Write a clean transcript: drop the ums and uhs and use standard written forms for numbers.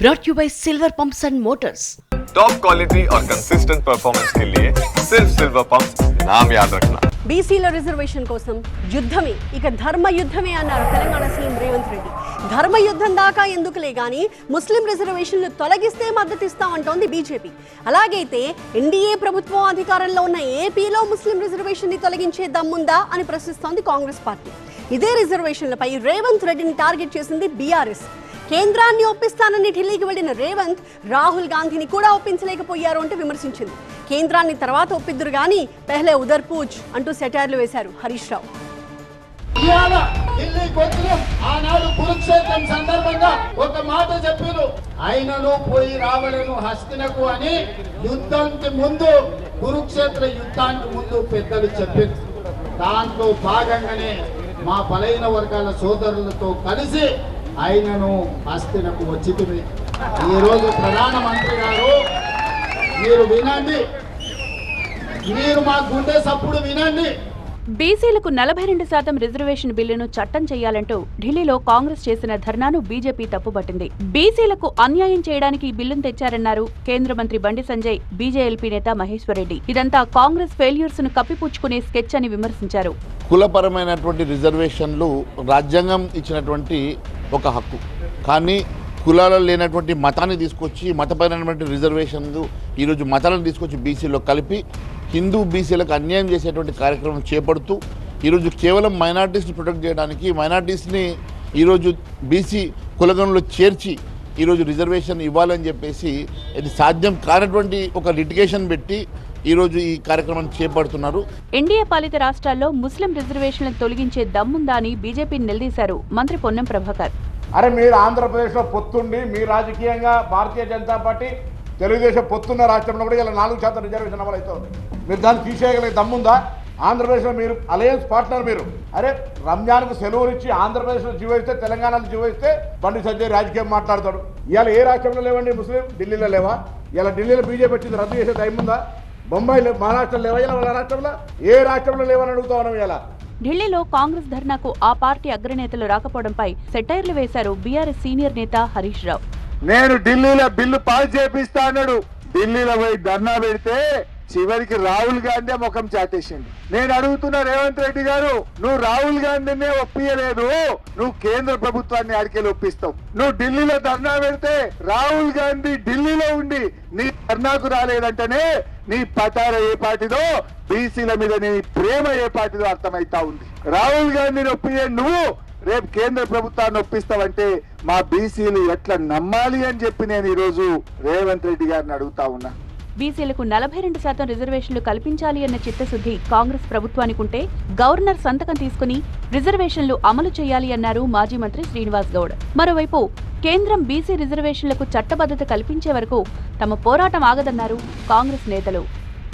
brought you by Silver Pumps and Motors. Top quality और consistent performance के लिए सिर्फ सिल्वर पंप्स नाम याद रखना. బీసీల రిజర్వేషన్ కోసం యుద్ధమే ఇక ధర్మ యుద్ధమే అన్నారు తెలంగాణ సీఎం రేవంత్ రెడ్డి. ధర్మ యుద్ధం దాకా ఎందుకులే గానీ ముస్లిం రిజర్వేషన్లు తొలగిస్తే మద్దతు ఇస్తామంటోంది బీజేపీ. అలాగైతే ఎన్డీఏ ప్రభుత్వం అధికారంలో ఉన్న ఏపీలో ముస్లిం రిజర్వేషన్ ని తొలగించే దమ్ముందా అని ప్రశ్నిస్తోంది కాంగ్రెస్ పార్టీ. ఇదే రిజర్వేషన్లపై రేవంత్ రెడ్డిని టార్గెట్ చేసింది బీఆర్ఎస్. కేంద్రాన్ని ఒప్పిస్తానని ఢిల్లీకి వెళ్లిన రేవంత్ రాహుల్ గాంధీని కూడా ఒప్పించలేకపోయారు అంటూ విమర్శించింది. కేంద్రాన్ని తర్వాత ఒప్పిద్దురు గానీ పెహ్లే ఉదర్ పూజ్ అంటూ సెటైర్లు వేశారు హరీష్ రావు. ఆనాడు కురుక్షేత్రం సందర్భంగా ఒక మాట చెప్పారు, ఆయనను పోయి రావలను హస్తినకు అని యుద్ధానికి ముందు కురుక్షేత్ర యుద్ధానికి ముందు పెద్దలు చెప్పారు. దాంట్లో భాగంగానే మా బలైన వర్గాల సోదరులతో కలిసి ఆయనను హస్తినకు వచ్చింది. ఈరోజు ప్రధానమంత్రి గారు మీరు వినండి, మీరు మా గుండె సప్పుడు వినండి. బీసీలకు 42% రిజర్వేషన్ బిల్లును చట్టం చేయాలంటూ ఢిల్లీలో కాంగ్రెస్ చేసిన ధర్నాను బీజేపీ తప్పుపట్టింది. బీసీలకు అన్యాయం చేయడానికి ఈ బిల్లును తెచ్చారన్నారు కేంద్ర మంత్రి బండి సంజయ్, బీజేఎల్పీ నేత మహేశ్వర్ రెడ్డి. ఇదంతా కాంగ్రెస్ ఫెయిల్యూర్స్ ను కప్పిపుచ్చుకునే స్కెచ్ అని విమర్శించారు. కులపరమైనటువంటి రిజర్వేషన్లు రాజ్యాంగం ఇచ్చినటువంటి ఒక హక్కు, కానీ కులాలలో లేనటువంటి మతాన్ని తీసుకొచ్చి మతపరమైనటువంటి రిజర్వేషన్లు ఈరోజు మతాలను తీసుకొచ్చి బీసీలో కలిపి హిందూ బీసీలకు అన్యాయం చేసేటువంటి కార్యక్రమం చేపడుతూ ఈరోజు కేవలం మైనార్టీస్ని ప్రొటెక్ట్ చేయడానికి మైనార్టీస్ని ఈరోజు బీసీ కులగణంలో చేర్చి ఈరోజు రిజర్వేషన్ ఇవ్వాలని చెప్పేసి ఇది సాధ్యం కానటువంటి ఒక లిటిగేషన్ పెట్టి ఈరోజు ఈ కార్యక్రమాన్ని చేపడుతున్నారు. ఎన్డీఏ పాలిత రాష్ట్రాల్లో ముస్లిం రిజర్వేషన్లను తొలగించే దమ్ముందా అని బీజేపీని నిలదీశారు మంత్రి పొన్నం ప్రభాకర్. అరే మీరు ఆంధ్రప్రదేశ్లో పొత్తుండి మీ రాజకీయంగా భారతీయ జనతా పార్టీ తెలుగుదేశం పొత్తున్న రాష్ట్రంలో కూడా ఇలా 4% రిజర్వేషన్ అమలు అవుతుంది. మీరు దాన్ని తీసేయగలిగే దమ్ముందా? ఆంధ్రప్రదేశ్లో మీరు అలయన్స్ పార్ట్నర్ మీరు. అరే రంజాన్కు సెలవులు ఇచ్చి ఆంధ్రప్రదేశ్లో జీవోయిస్తే తెలంగాణలో జీవోయిస్తే బండి సంజయ్ రాజకీయం మాట్లాడతాడు. ఇవాళ ఏ రాష్ట్రంలో లేవండి ముస్లిం? ఢిల్లీలో లేవా? ఇలా ఢిల్లీలో బీజేపీ వచ్చింది రద్దు చేసే టైం ఉందా? బొంబాయిలో మహారాష్ట్రలో లేవా? ఇలా వాళ్ళ రాష్ట్రంలో ఏ రాష్ట్రంలో లేవని అడుగుతా ఉన్నాం. ఇలా ఢిల్లీలో కాంగ్రెస్ ధర్నాకు ఆ పార్టీ అగ్రనేతలు రాకపోవడంపై సెటైర్లు వేశారు బీఆర్ఎస్ సీనియర్ నేత హరీష్ రావు. నేను ఢిల్లీలో బిల్లు పాస్ చేపిస్తా అన్నాడు. ఢిల్లీలో పోయి ధర్నా పెడితే చివరికి రాహుల్ గాంధీ ముఖం చాటేసింది. నేను అడుగుతున్నా రేవంత్ రెడ్డి గారు, నువ్వు రాహుల్ గాంధీనే ఒప్పియలేదు, నువ్వు కేంద్ర ప్రభుత్వాన్ని అడికెళ్ళి ఒప్పిస్తావు. నువ్వు ఢిల్లీలో ధర్నా పెడితే రాహుల్ గాంధీ ఢిల్లీలో ఉండి నీ ధర్నాకు రాలేదంటేనే నీ పతార ఏ పార్టీదో, బీసీల మీద నీ ప్రేమ ఏ పార్టీదో అర్థమైతా ఉంది. రాహుల్ గాంధీని ఒప్పియే నువ్వు రేపు కేంద్ర ప్రభుత్వాన్ని ఒప్పిస్తావంటే మా బీసీలు ఎట్లా నమ్మాలి అని చెప్పి నేను ఈరోజు రేవంత్ రెడ్డి గారిని అడుగుతా ఉన్నా. బీసీలకు 42% రిజర్వేషన్లు కల్పించాలి అన్న చిత్తశుద్ధి కాంగ్రెస్ ప్రభుత్వానికి ఉంటే గవర్నర్ సంతకం తీసుకుని రిజర్వేషన్లు అమలు చేయాలి అన్నారు మాజీ మంత్రి శ్రీనివాస్ గౌడ్. మరోవైపు కేంద్రం బీసీ రిజర్వేషన్లకు చట్టబద్ధత కల్పించే వరకు తమ పోరాటం ఆగదన్నారు కాంగ్రెస్ నేతలు.